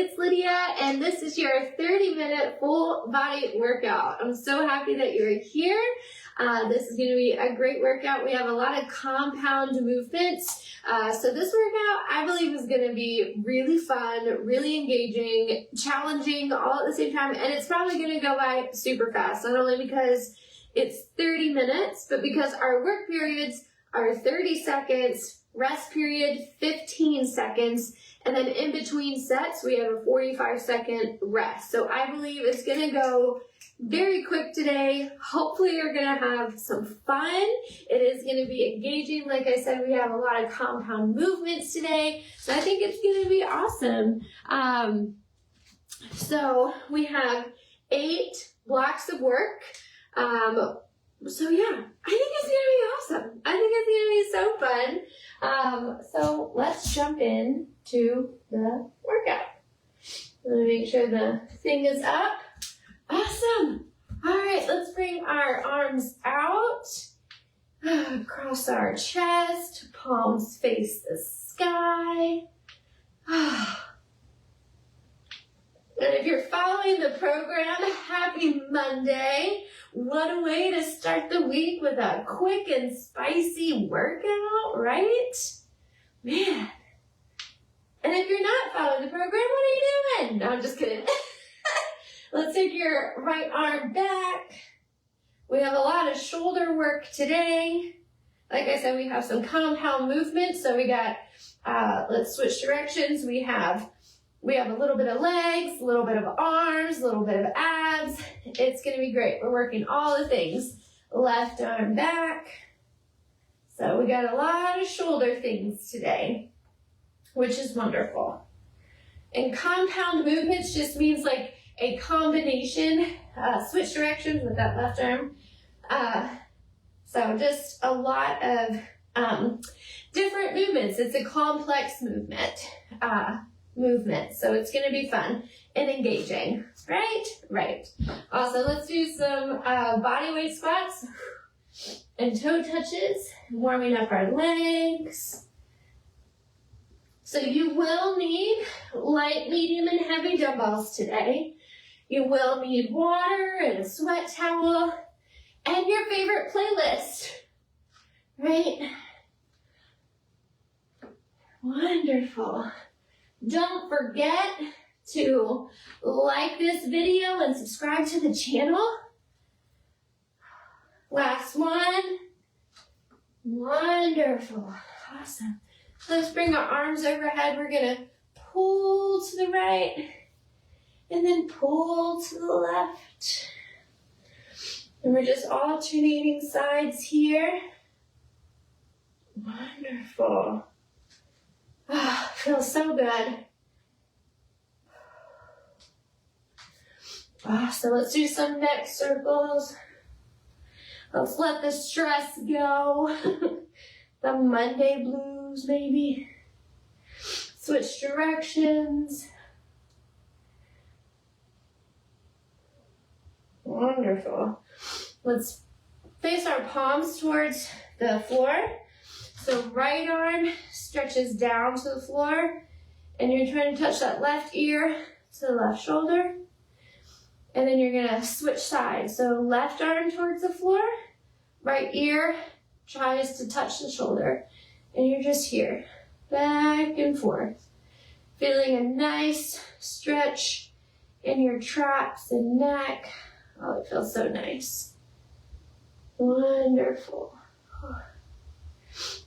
it's Lydia, and this is your 30-minute full body workout. I'm so happy that you're here. This is going to be a great workout. We have a lot of compound movements. So this workout, I believe, is going to be really fun, really engaging, challenging all at the same time, and it's probably going to go by super fast, not only because it's 30 minutes, but because our work periods are 30 seconds, rest period 15 seconds, and then in between sets, we have a 45-second rest. So I believe it's going to go very quick today. Hopefully you're going to have some fun. It is going to be engaging. Like I said, we have a lot of compound movements today. So I think it's going to be awesome. So we have 8 blocks of work. So yeah, I think it's going to be awesome. I think it's going to be so fun. So let's jump in to the workout. Let me make sure the thing is up. Awesome. All right, let's bring our arms out. Cross our chest, palms face the sky. And if you're following the program, happy Monday. What a way to start the week with a quick and spicy workout, right? Man. And if you're not following the program, what are you doing? No, I'm just kidding. Let's take your right arm back. We have a lot of shoulder work today. Like I said, we have some compound movements. So we got, let's switch directions. We have a little bit of legs, a little bit of arms, a little bit of abs. It's going to be great. We're working all the things. Left arm back. So we got a lot of shoulder things today, which is wonderful. And compound movements just means like a combination, switch directions with that left arm. So just a lot of different movements. It's a complex movement. So it's going to be fun and engaging, right? Right. Also, let's do some body weight squats and toe touches, warming up our legs. So you will need light, medium, and heavy dumbbells today. You will need water and a sweat towel and your favorite playlist, right? Wonderful. Don't forget to like this video and subscribe to the channel. Last one. Wonderful. Awesome. Let's bring our arms overhead. We're going to pull to the right and then pull to the left. And we're just alternating sides here. Wonderful. Ah, feels so good. So let's do some neck circles. Let's let the stress go. The Monday blues, maybe. Switch directions. Wonderful. Let's face our palms towards the floor. So right arm stretches down to the floor, and you're trying to touch that left ear to the left shoulder. And then you're gonna switch sides. So left arm towards the floor, right ear tries to touch the shoulder. And you're just here, back and forth. Feeling a nice stretch in your traps and neck. Oh, it feels so nice. Wonderful.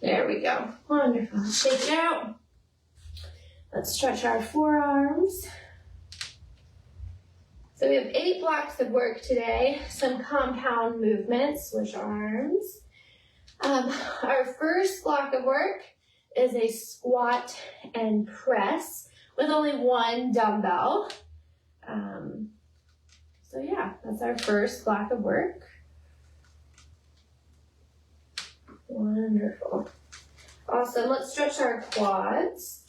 There we go. Wonderful. Shake it out. Let's stretch our forearms. So we have 8 blocks of work today. Some compound movements, switch arms. Our first block of work is a squat and press with only 1 dumbbell. So yeah, that's our first block of work. Wonderful. Awesome. Let's stretch our quads.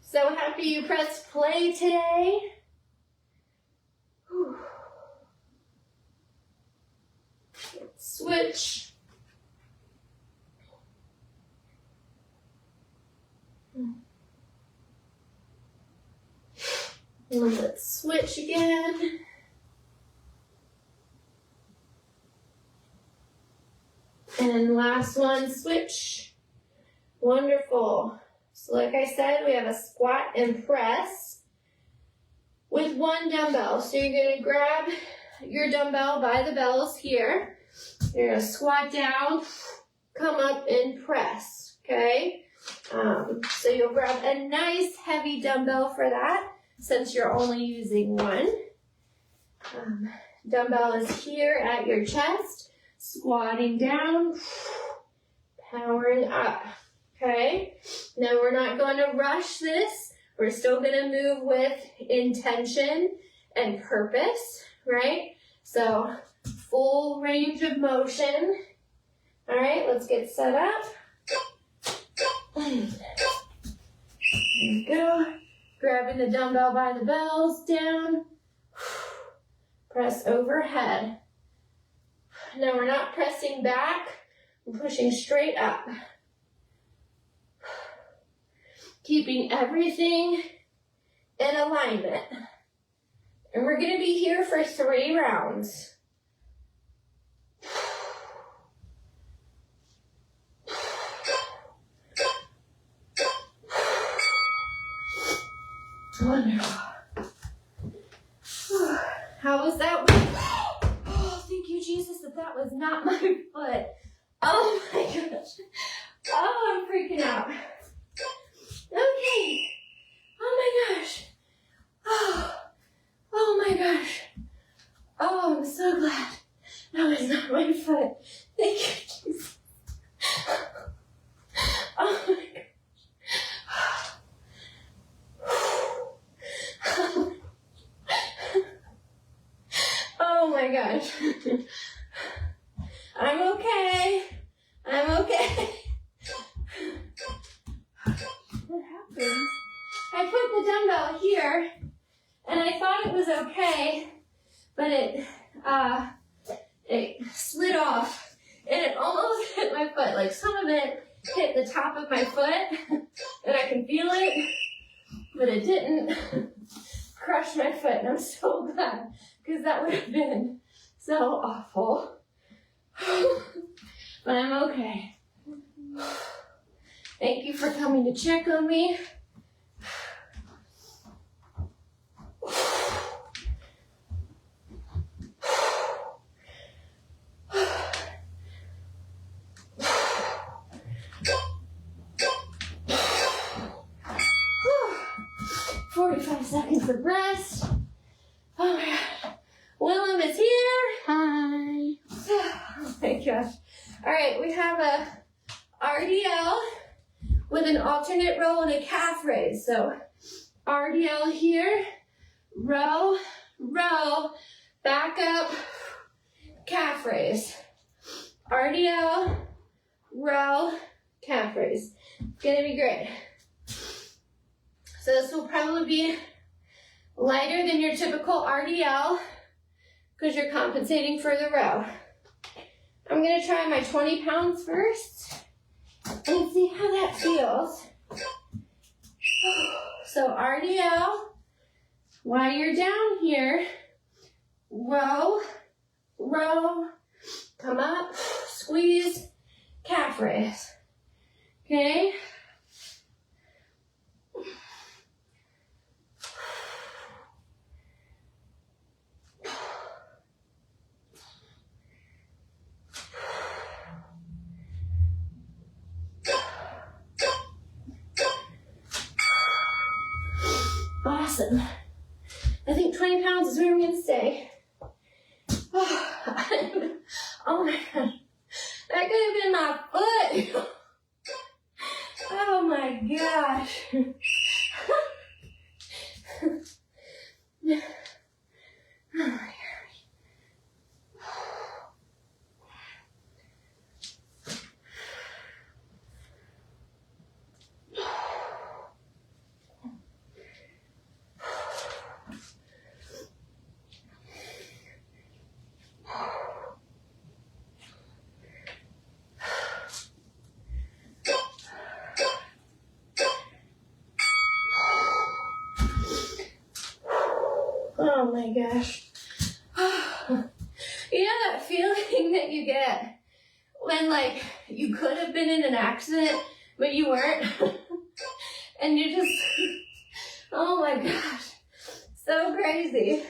So happy you pressed play today. Whew. Switch. And let's switch again. And last one, switch. Wonderful. So like I said, we have a squat and press with one dumbbell. So you're going to grab your dumbbell by the bells here. You're going to squat down, come up and press, okay? So you'll grab a nice heavy dumbbell for that since you're only using one. Dumbbell is here at your chest, squatting down, powering up, okay? Now we're not going to rush this. We're still going to move with intention and purpose, right? So full range of motion. All right, let's get set up. There we go. Grabbing the dumbbell by the bells, down. Press overhead. Now we're not pressing back. We're pushing straight up. Keeping everything in alignment. And we're going to be here for 3 rounds. Wonderful. How was that? Oh, thank you, Jesus, that was not my foot. Oh my gosh. Oh, I'm freaking out. Okay. Oh my gosh. Oh my gosh. Oh, I'm so glad that was not my foot. Thank you, Jesus. Oh my gosh. Oh my gosh. I'm okay. I'm okay. What happened? I put the dumbbell here and I thought it was okay, but it slid off and it almost hit my foot. Like some of it hit the top of my foot and I can feel it, but it didn't crush my foot, and I'm so glad because that would have been so awful. But I'm okay. Thank you for coming to check on me. Seconds of rest. Oh my God. Willem is here. Hi. Oh my gosh. All right, we have a RDL with an alternate row and a calf raise. So RDL here, row, row, back up, calf raise. RDL, row, calf raise. It's gonna be great. So this will probably be lighter than your typical RDL because you're compensating for the row. I'm going to try my 20 pounds first and see how that feels. So RDL, while you're down here, row, row, come up, squeeze, calf raise. Okay? Awesome. I think 20 pounds is where I'm going to stay. Oh my God. That could have been my foot. Oh my gosh. Oh my gosh. Oh my gosh. You know that feeling that you get when like you could have been in an accident, but you weren't? And you just, oh my gosh, so crazy.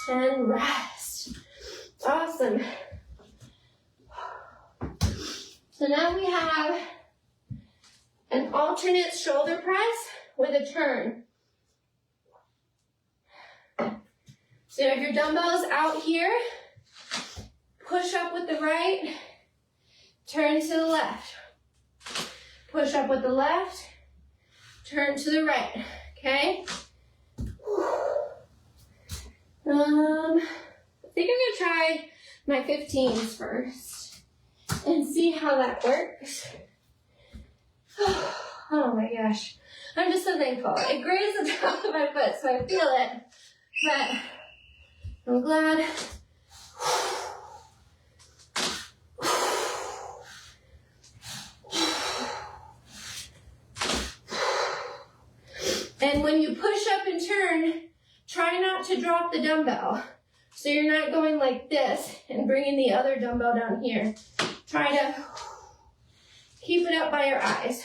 And rest. Awesome. So now we have an alternate shoulder press with a turn. So you have your dumbbells out here, push up with the right, turn to the left. Push up with the left, turn to the right, okay? I think I'm gonna try my 15s first and see how that works. Oh my gosh, I'm just so thankful. It grazed the top of my foot, so I feel it, but I'm glad. And when you push up and turn, try not to drop the dumbbell. So you're not going like this and bringing the other dumbbell down here. Try to keep it up by your eyes.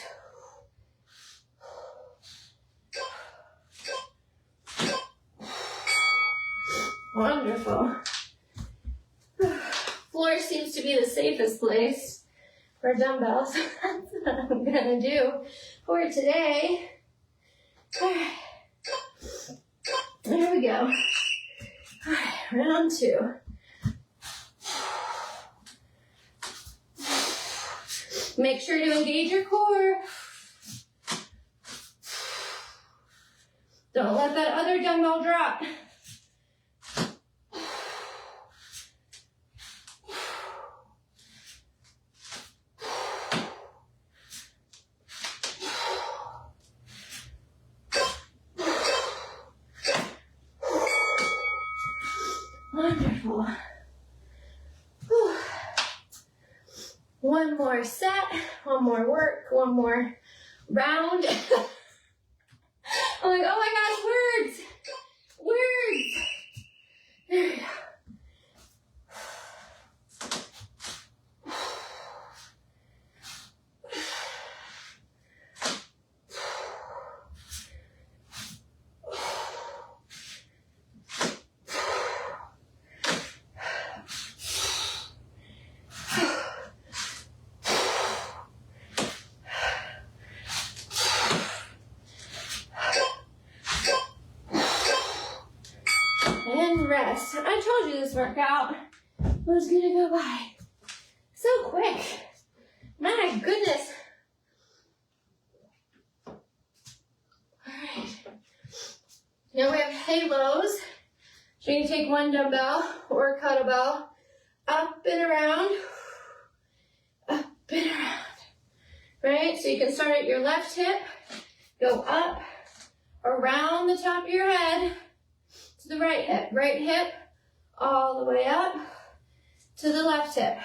Wonderful. Floor seems to be the safest place for dumbbells. That's what I'm gonna do for today. Alright. There we go. Alright, round 2. Make sure to engage your core. Don't let that other dumbbell drop. Wonderful. Whew. One more set, one more work, one more round. I'm like, oh my gosh, words! Words! There we go. Rest. I told you this workout was gonna go by so quick. My goodness. Alright. Now we have halos. So you can take one dumbbell or kettlebell up and around. Up and around. Right? So you can start at your left hip, go up, around the top of your head, to the right hip, all the way up to the left hip.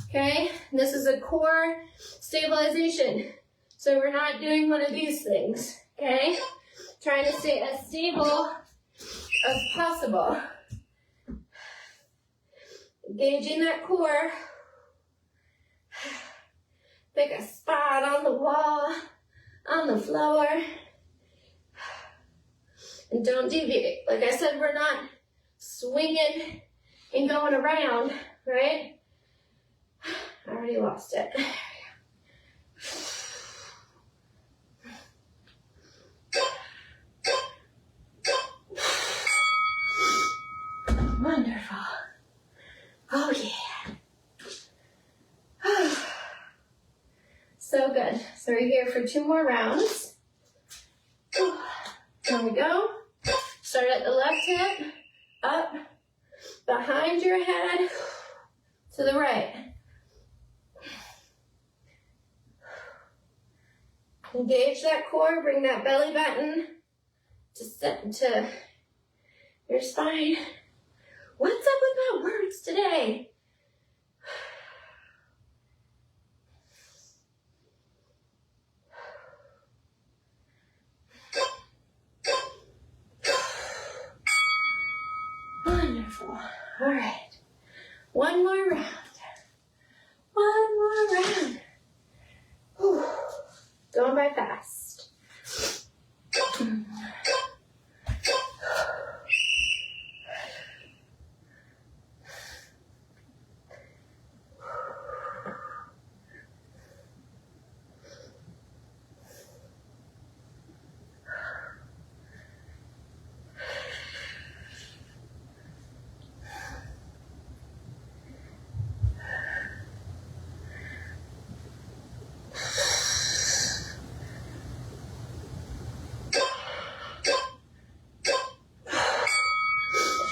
Okay, this is a core stabilization. So we're not doing one of these things, okay? Trying to stay as stable as possible. Engaging that core. Pick a spot on the wall, on the floor. And don't deviate. Like I said, we're not swinging and going around, right? I already lost it. Wonderful. Oh yeah. So good. So we're here for 2 more rounds. There we go. Start at the left hip, up, behind your head, to the right. Engage that core, bring that belly button to your spine. What's up with my words today? Wonderful. All right. One more round. One more round. Whew. Going by fast.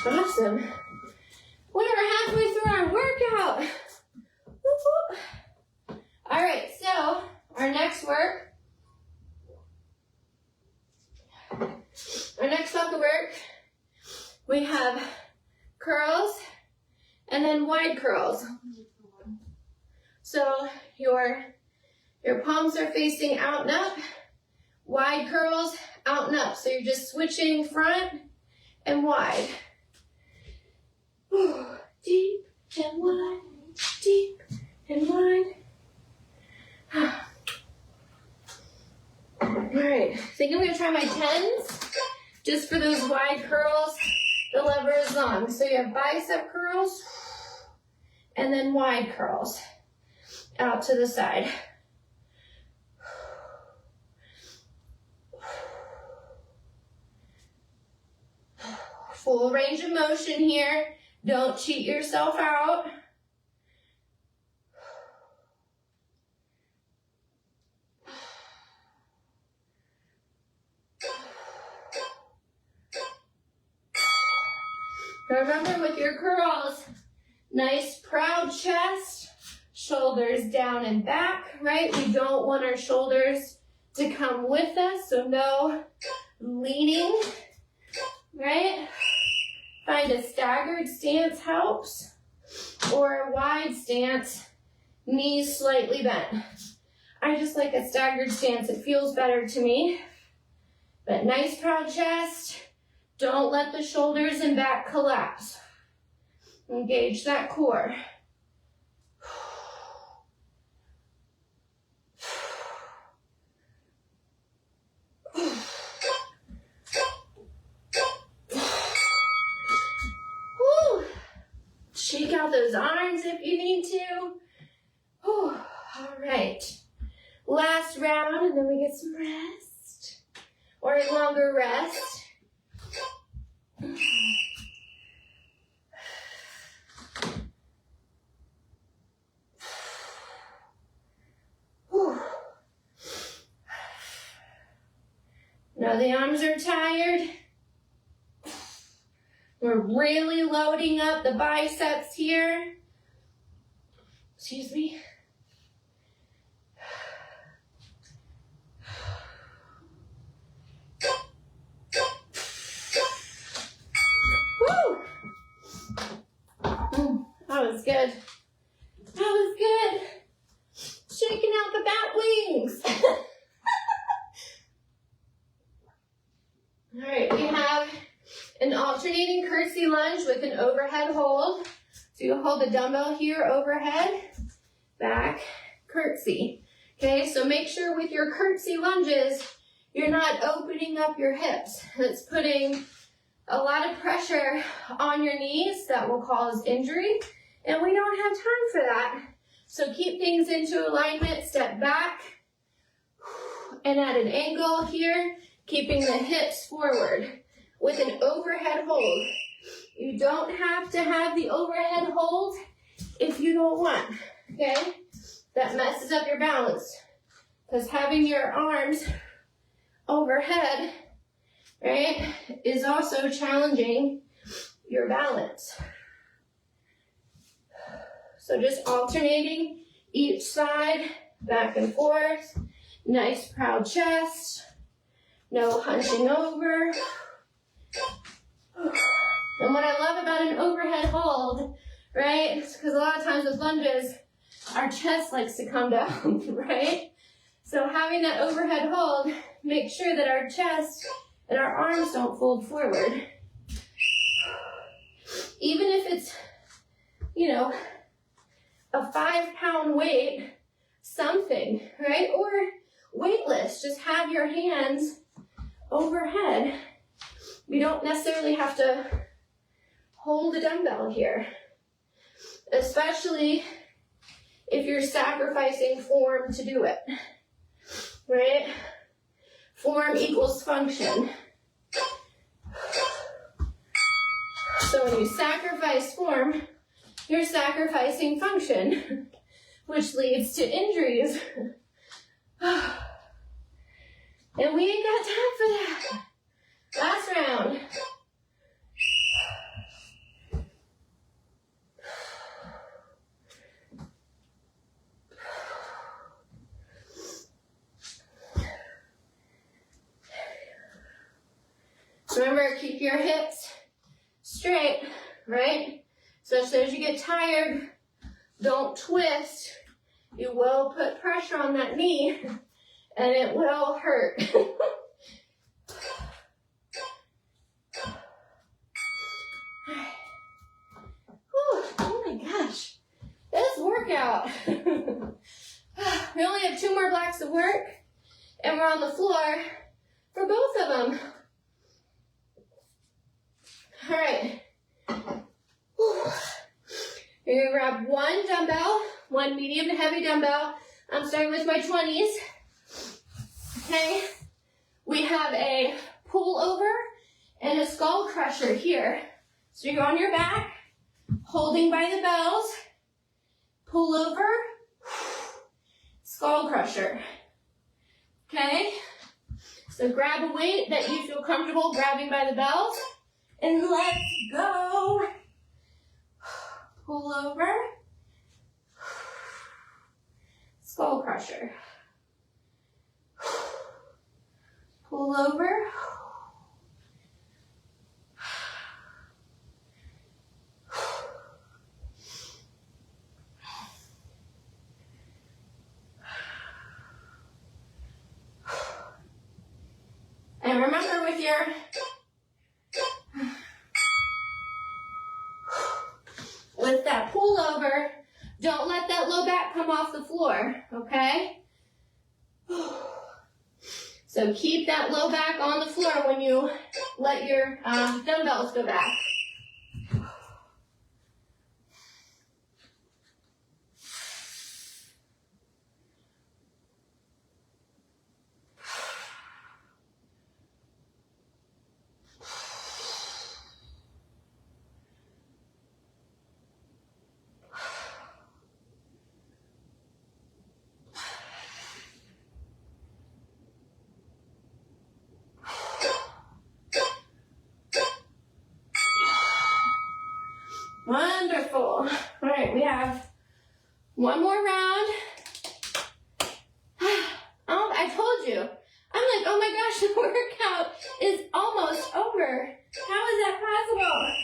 Awesome. We're halfway through our workout. Whoop, whoop. All right, so our next block of work, we have curls and then wide curls. So your palms are facing out and up, wide curls, out and up. So you're just switching front and wide. Deep and wide, deep and wide. All right, I think I'm gonna try my 10s, just for those wide curls. The lever is long. So you have bicep curls, and then wide curls out to the side. Full range of motion here. Don't cheat yourself out. Remember, with your curls, nice proud chest, shoulders down and back, right? We don't want our shoulders to come with us, so no leaning, right? Find a staggered stance helps, or a wide stance, knees slightly bent. I just like a staggered stance. It feels better to me. But nice proud chest. Don't let the shoulders and back collapse. Engage that core. Shake out those arms if you need to. All right. Last round, and then we get some rest. Or a longer rest. Now the arms are tired. We're really loading up the biceps here. Excuse me. Woo! That was good. That was good. Shaking out the bat wings. All right, we have an alternating curtsy lunge with an overhead hold. So you hold the dumbbell here overhead, back, curtsy. Okay, so make sure with your curtsy lunges, you're not opening up your hips. That's putting a lot of pressure on your knees that will cause injury, and we don't have time for that. So keep things into alignment, step back, and at an angle here, keeping the hips forward with an overhead hold. You don't have to have the overhead hold if you don't want, okay? That messes up your balance, because having your arms overhead, right, is also challenging your balance. So just alternating each side, back and forth. Nice proud chest. No hunching over. And what I love about an overhead hold, right, because a lot of times with lunges, our chest likes to come down, right? So having that overhead hold, make sure that our chest and our arms don't fold forward. Even if it's, you know, a 5-pound weight, something, right? Or weightless, just have your hands overhead. We don't necessarily have to hold a dumbbell here, especially if you're sacrificing form to do it, right? Form equals function. So when you sacrifice form, you're sacrificing function, which leads to injuries. And we ain't got time for that. Last round. Remember, keep your hips straight, right? So as you get tired, don't twist. You will put pressure on that knee, and it will hurt. Oh my gosh, this workout. We only have 2 more blocks of work, and we're on the floor for both of them. All right. You're gonna grab 1 dumbbell, 1 medium to heavy dumbbell. I'm starting with my 20s. Okay. We have a pull over and a skull crusher here. So you're on your back, holding by the bells, pull over, skull crusher. Okay. So grab a weight that you feel comfortable grabbing by the bells. And let's go. Pull over. Skull crusher. Pull over. And remember with your that pull over, don't let that low back come off the floor, okay? So keep that low back on the floor when you let your dumbbells go back. Wonderful. All right, we have 1 more round. Oh, I told you. I'm like, oh my gosh, the workout is almost over. How is that possible?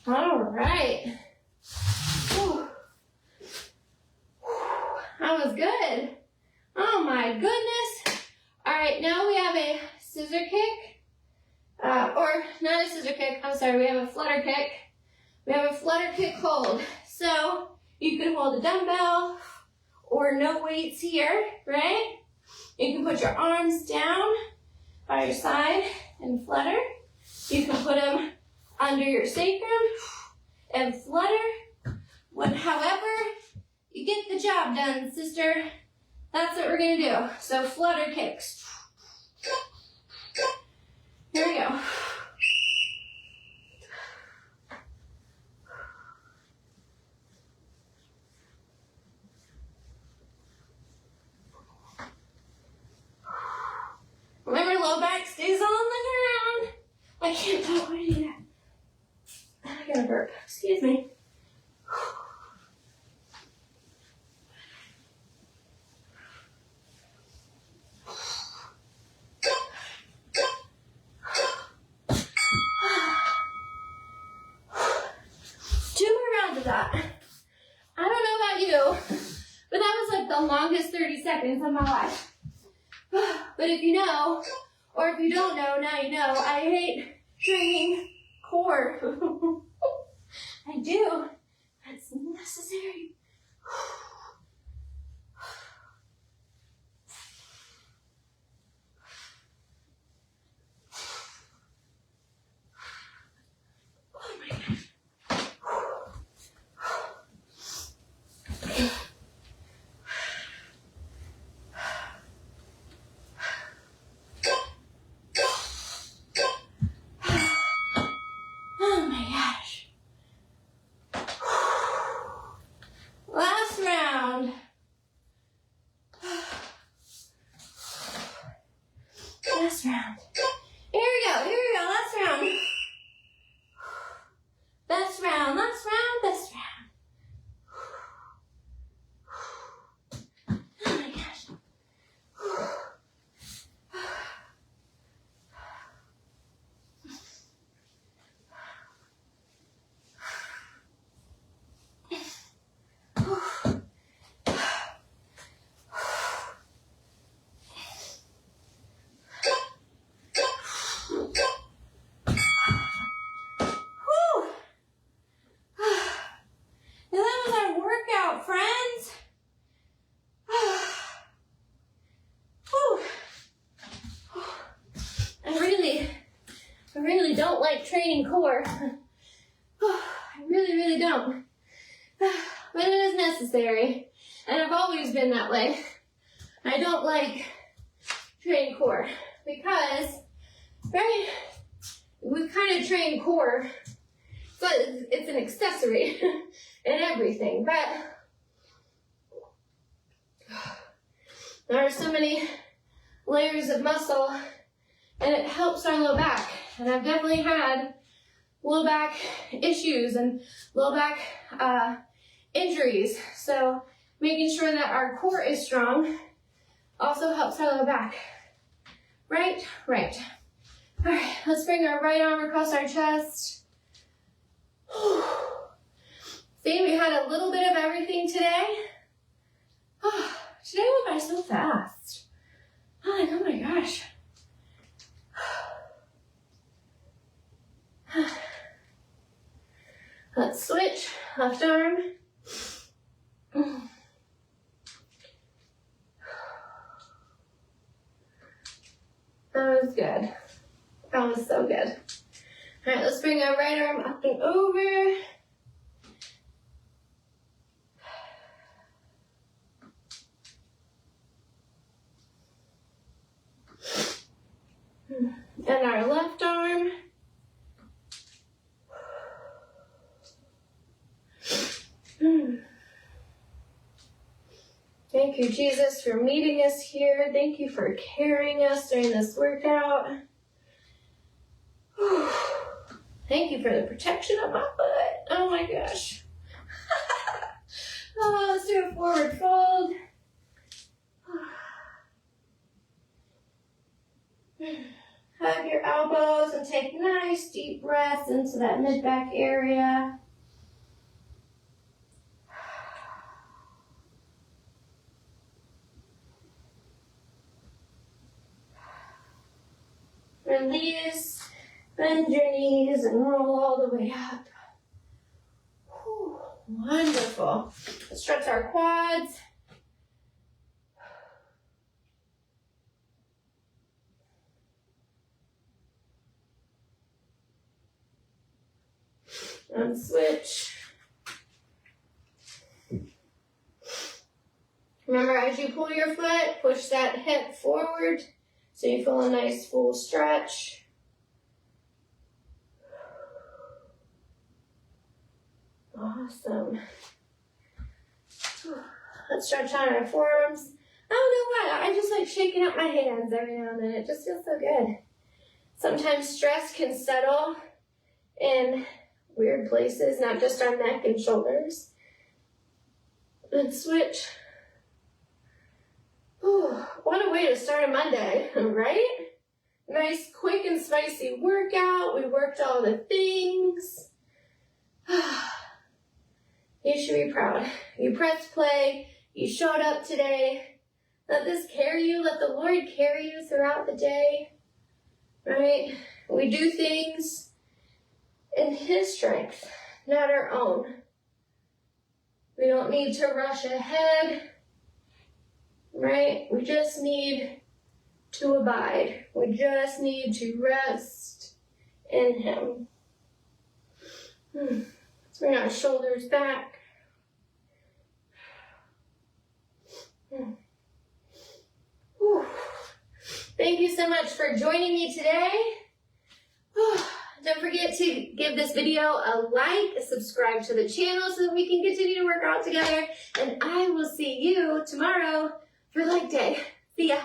All right. Whew. That was good. Oh my goodness. All right, now we have a scissor kick. Or not a scissor kick, I'm sorry, we have a flutter kick. We have a flutter kick hold. So you can hold a dumbbell or no weights here, right? You can put your arms down by your side and flutter. You can put them under your sacrum and flutter. However you get the job done, sister. That's what we're gonna do. So flutter kicks. Here we go. Remember, low back stays on the ground. I can't talk when I do that. I gotta burp. Excuse me. That. I don't know about you, but that was like the longest 30 seconds of my life. But if you know, or if you don't know, now you know, I hate training core. I do. It's necessary. Last round. Here we go, last round. Last round, last round, last round. Oh my gosh. I really don't like training core. I really don't. But it is necessary. And I've always been that way. I don't like training core because, right, we kind of train core, but it's an accessory and everything. But there are so many layers of muscle and it helps our low back. And I've definitely had low back issues and low back injuries. So making sure that our core is strong also helps our low back. Right? Right. All right, let's bring our right arm across our chest. See, we had a little bit of everything today. Today went by so fast. I'm like, oh my gosh. Let's switch, left arm. That was good. That was so good. All right, let's bring our right arm up and over. And our left arm. Thank you, Jesus, for meeting us here. Thank you for carrying us during this workout. Thank you for the protection of my foot. Oh my gosh. Let's do a forward fold. Hug your elbows and take nice deep breaths into that mid-back area. Release, bend your knees and roll all the way up. Whew, wonderful. Let's stretch our quads. And switch. Remember, as you pull your foot, push that hip forward so you feel a nice full stretch. Awesome. Let's stretch out our forearms. I don't know why, I just like shaking up my hands every now and then. It just feels so good. Sometimes stress can settle in weird places, not just our neck and shoulders. And switch. Ooh, what a way to start a Monday, right? Nice, quick and spicy workout. We worked all the things. You should be proud. You pressed play. You showed up today. Let this carry you. Let the Lord carry you throughout the day. Right? We do things in His strength, not our own. We don't need to rush ahead. Right? We just need to abide. We just need to rest in Him. Let's bring our shoulders back. Thank you so much for joining me today. Don't forget to give this video a like, subscribe to the channel so that we can continue to work out together. And I will see you tomorrow for leg day. See ya.